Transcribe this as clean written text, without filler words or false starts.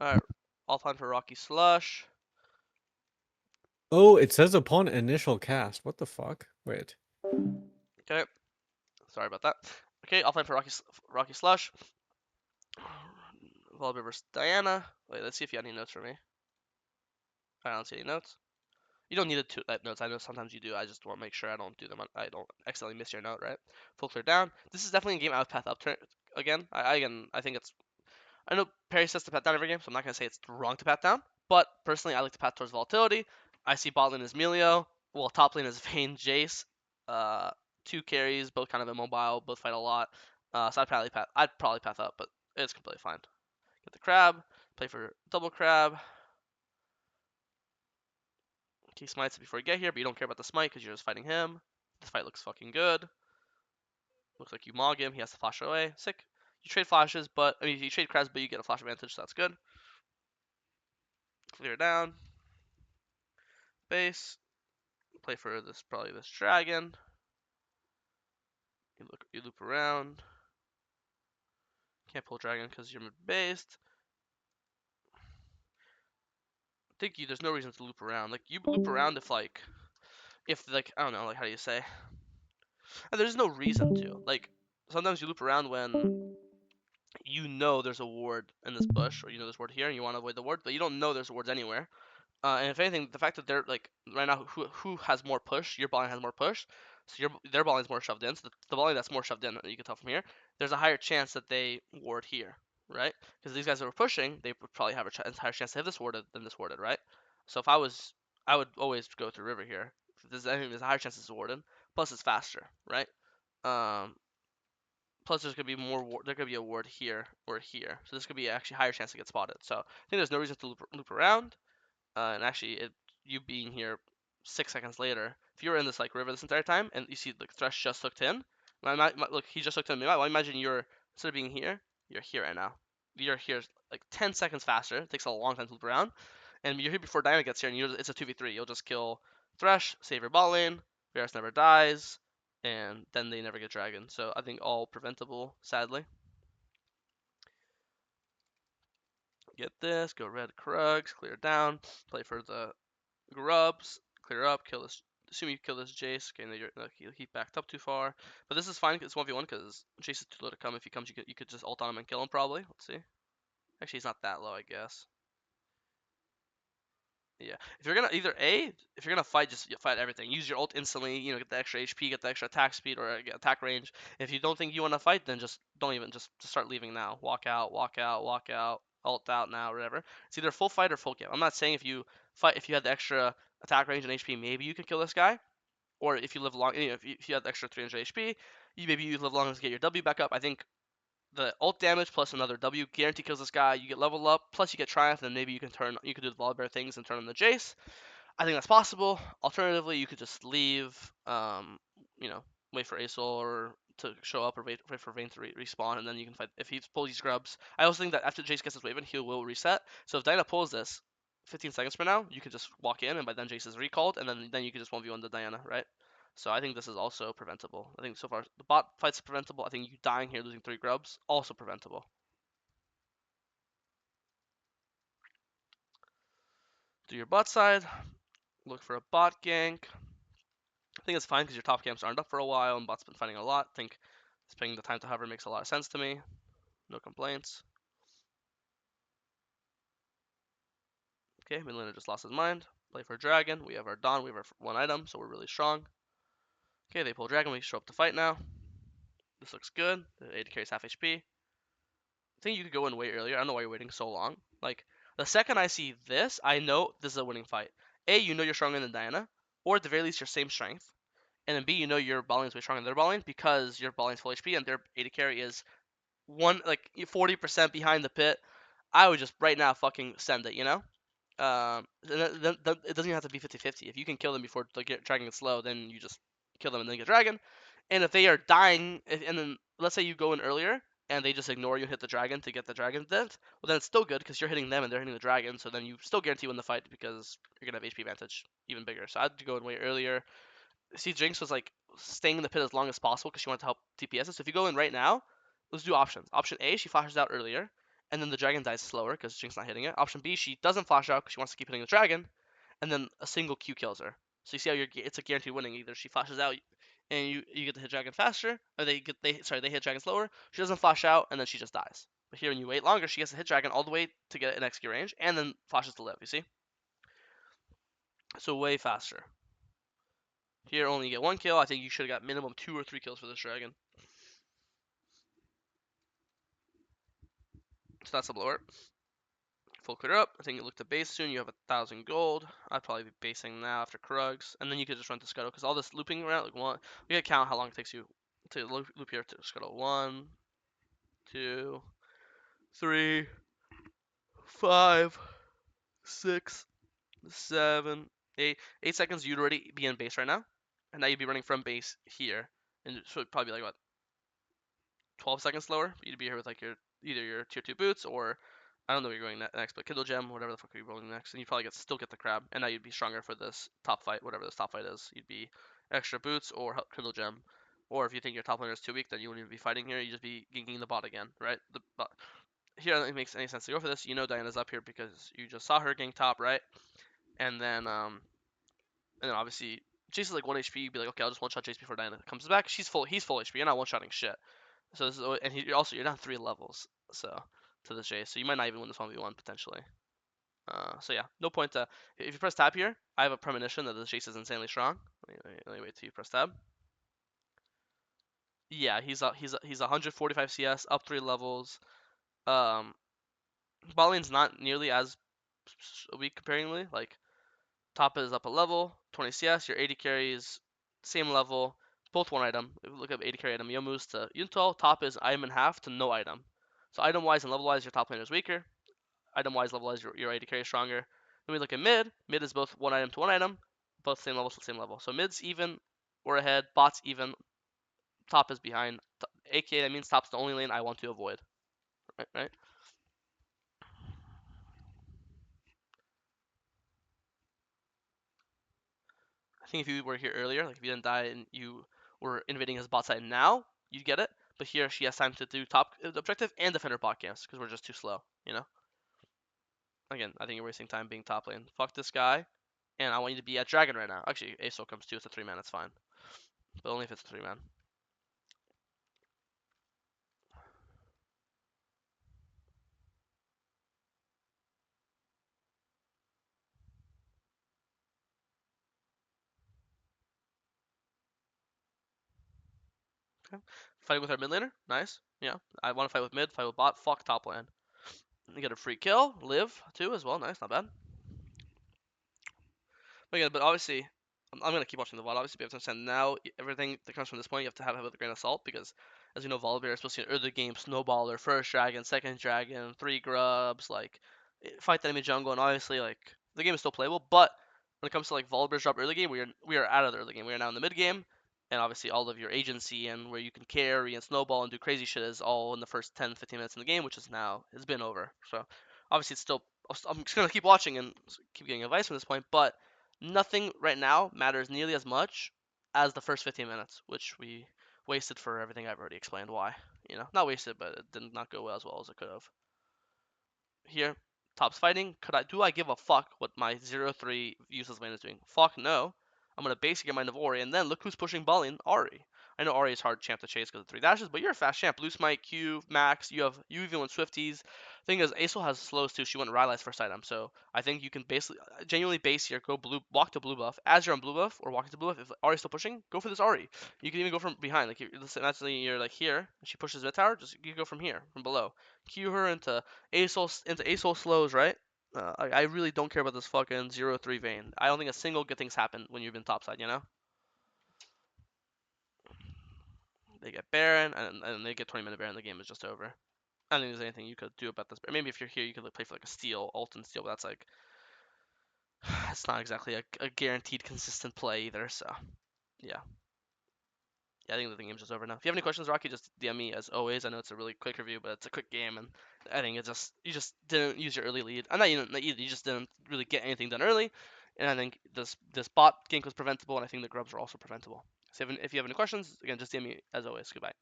Alright. Offline for Rocky Slush. Oh, it says upon initial cast. What the fuck? Wait. Okay. Sorry about that. Okay, offline for Rocky Slush. Volbeat versus Diana. Wait, let's see if you have any notes for me. I don't see any notes. You don't need to type notes. I know sometimes you do. I just want to make sure I don't do them. I don't accidentally miss your note, right? Full clear down. This is definitely a game I would path up turn again. I think it's. I know Perry says to path down every game, so I'm not gonna say it's wrong to path down. But personally, I like to path towards volatility. I see bot lane as Melio, well top lane as Vayne Jace. Uh, two carries, both kind of immobile, both fight a lot. So I'd probably path up, but it's completely fine. Get the crab, play for double crab. He smites before you get here, but you don't care about the smite because you're just fighting him. This fight looks fucking good. Looks like you mog him. He has to flash away. Sick. You trade flashes, but I mean you trade crabs, but you get a flash advantage, so that's good. Clear down. Base. Play for probably this dragon. You loop around. Can't pull dragon because you're mid-based. I think there's no reason to loop around. Like you loop around if I don't know, like how do you say? There's no reason to. Like sometimes you loop around when you know there's a ward in this bush, or you know there's a ward here, and you want to avoid the ward, but you don't know there's wards anywhere. And if anything, the fact that they're like right now, who has more push? Your ball line has more push, so their ball line is more shoved in. So the ball line that's more shoved in, you can tell from here, there's a higher chance that they ward here, right? Because these guys that were pushing, they would probably have a higher chance to have this warded than this warded, right? So if I would always go through river here. If there's anything, there's a higher chance it's warded. Plus it's faster, right? Um, Plus there's gonna be there could be a ward here or here, so this could be actually higher chance to get spotted. So I think there's no reason to loop around. And actually, you being here 6 seconds later, if you were in this like river this entire time and you see like Thresh just hooked in, look, he just hooked in. Well, imagine you're instead of being here, you're here right now. You're here like 10 seconds faster. It takes a long time to loop around, and you're here before Diana gets here, and it's a 2v3. You'll just kill Thresh, save your bot lane. Varus never dies, and then they never get dragon. So I think all preventable, sadly. Get this, go red Krugs, clear down, play for the grubs, clear up, kill this. Assume you kill this Jace. Okay, no, he backed up too far, but this is fine. It's 1v1 because Jace is too low to come. If he comes, you could just ult on him and kill him probably. Let's see. Actually, he's not that low, I guess. Yeah. If you're gonna if you're gonna fight, just fight everything. Use your ult instantly. You know, get the extra HP, get the extra attack speed or get attack range. If you don't think you want to fight, then just don't even just start leaving now. Walk out, walk out, walk out. Ult out now, whatever. It's either full fight or full kill. I'm not saying if you had the extra attack range and HP, maybe you could kill this guy. Or if you live long, if you had extra 300 HP, maybe you live long enough to get your W back up. I think the ult damage plus another W guarantee kills this guy. You get level up, plus you get triumph, and maybe you can do the Volibear things and turn on the Jace. I think that's possible. Alternatively, you could just leave, you know, wait for Asol or to show up or wait for Vayne to respawn, and then you can fight. If he pulls these scrubs, I also think that after Jace gets his wave in, he will reset. So if Diana pulls this 15 seconds from now, you could just walk in, and by then Jace is recalled, and then you could just 1v1 the Diana, right? So I think this is also preventable. I think so far the bot fight's preventable. I think you dying here losing 3 grubs also preventable. Do your bot side, look for a bot gank. I think it's fine because your top camps aren't up for a while and bot's been fighting a lot. I think spending the time to hover makes a lot of sense to me. No complaints. Okay, mid laner just lost his mind. Play for a dragon. We have our Dawn. We have our 1 item, so we're really strong. Okay, they pull dragon. We show up to fight now. This looks good. The AD carries half HP. I think you could go in way earlier. I don't know why you're waiting so long. Like, the second I see this, I know this is a winning fight. A, you know you're stronger than Diana, or at the very least, your same strength. And then B, you know your ball lane is way stronger than their ball lane because your ball lane's full HP and their AD carry is 40% behind the pit. I would just right now fucking send it, you know? It doesn't even have to be 50-50. If you can kill them before the dragon gets slow, then you just kill them and then get dragon. And if they are dying, and then let's say you go in earlier and they just ignore you and hit the dragon to get the dragon death, well then it's still good because you're hitting them and they're hitting the dragon, so then you still guarantee win the fight because you're gonna have HP advantage even bigger. So I'd go in way earlier. See, Jinx was like staying in the pit as long as possible because she wanted to help DPS. So if you go in right now, let's do options. Option A, she flashes out earlier, and then the dragon dies slower because Jinx not hitting it. Option B, she doesn't flash out because she wants to keep hitting the dragon, and then a single Q kills her. So you see how it's a guaranteed winning. Either she flashes out and you get to hit dragon faster, or they hit dragon slower. She doesn't flash out and then she just dies. But here when you wait longer, she gets to hit dragon all the way to get an XQ range, and then flashes to live. You see? So way faster. Here only you get 1 kill. I think you should have got minimum 2 or 3 kills for this dragon. So that's a blower. Full clear up. I think you look to base soon. You have 1,000 gold. I'd probably be basing now after Krugs, and then you could just run to Scuttle because all this looping around, like one, we gotta count how long it takes you to loop here to Scuttle. 1, 2, 3, 5, 6, 7, 8. 8 seconds. You'd already be in base right now, and now you'd be running from base here, and so it'd probably be like what 12 seconds slower. You'd be here with like your either your tier 2 boots or I don't know where you're going next, but Kindle Gem, whatever the fuck you're rolling next, and you probably still get the crab, and now you'd be stronger for this top fight, whatever this top fight is. You'd be extra boots or Kindle Gem, or if you think your top laner is too weak, then you wouldn't even be fighting here. You just be ganking the bot again, right? The bot. Here, I don't think it makes any sense to go for this. You know Diana's up here because you just saw her gank top, right? And then obviously Jace is like 1 HP. You'd be like, okay, I'll just one shot Jace before Diana comes back. He's full HP. You're not one shotting shit. So this is, and you're down 3 levels. So to this Jace, so you might not even win this 1v1 potentially. So yeah, no point to. If you press tab here, I have a premonition that this Jace is insanely strong. Let me wait till you press tab. Yeah, he's 145 CS, up 3 levels. Bot lane's not nearly as weak comparingly. Like top is up a level, 20 CS. Your 80 carry is same level, both 1 item. If you look up 80 carry item, Youmuu's to Yuntal. Top is item and half to no item. So item wise and level wise, your top laner is weaker. Item wise, level wise, your 80 carry is stronger. Then we look at mid. Mid is both 1 item to 1 item, both same level to same level. So mid's even, we're ahead. Bot's even. Top is behind. AKA that means top's the only lane I want to avoid. Right? I think if you were here earlier, like if you didn't die and you were invading his bot side now, you'd get it. But here she has time to do top objective and defend her bot camps because we're just too slow, you know? Again, I think you're wasting time being top lane. Fuck this guy, and I want you to be at dragon right now. Actually, Aso comes too. It's a 3-man. It's fine, but only if it's a 3-man. Okay. Fighting with our mid laner, nice. Yeah, I want to fight with mid, fight with bot. Fuck top lane. You get a free kill, live too as well. Nice, not bad. But obviously, I'm gonna keep watching the VOD. Obviously, we have to understand now everything that comes from this point. You have to have it with a grain of salt because, as you know, Volibear is supposed to early game snowballer, first dragon, second dragon, 3 grubs, like fight the enemy jungle, and obviously like the game is still playable. But when it comes to like Volibear's drop early game, we are out of the early game. We are now in the mid game, and obviously all of your agency and where you can carry and snowball and do crazy shit is all in the first 10, 15 minutes in the game, which is now has been over. So obviously it's still. I'm just gonna keep watching and keep getting advice from this point, but nothing right now matters nearly as much as the first 15 minutes, which we wasted for everything I've already explained why. You know, not wasted, but it did not go as well as it could have. Here, top's fighting. Do I give a fuck what my 0-3 useless lane is doing? Fuck no. I'm gonna basic your mind of Ori, and then look who's pushing Ballin, Ahri. I know Ahri is hard champ to chase because of 3 dashes, but you're a fast champ. Blue Smite, Q, Max, you even went Swifties. Thing is, Aesol has slows too. She went Rylai's first item, so I think you can basically genuinely base here. Go blue, walk to blue buff. As you're on blue buff or walking to blue buff, if Ahri's still pushing, go for this Ahri. You can even go from behind. Like you're like here, and she pushes mid tower. Just you go from here, from below. Q her into Aesol slows, right? I really don't care about this fucking 0-3 Vayne. I don't think a single good thing's happened when you've been topside, you know? They get Baron, and they get 20-minute Baron, the game is just over. I don't think there's anything you could do about this. Maybe if you're here, you could play for like a steal, ult and steal, but that's like, it's not exactly a guaranteed consistent play either, so, yeah. Yeah, I think the game's just over now. If you have any questions, Rocky, just DM me as always. I know it's a really quick review, but it's a quick game, and I think you just didn't use your early lead. I'm not even either. You just didn't really get anything done early, and I think this bot gank was preventable, and I think the grubs were also preventable. So if you have any questions, again, just DM me as always. Goodbye.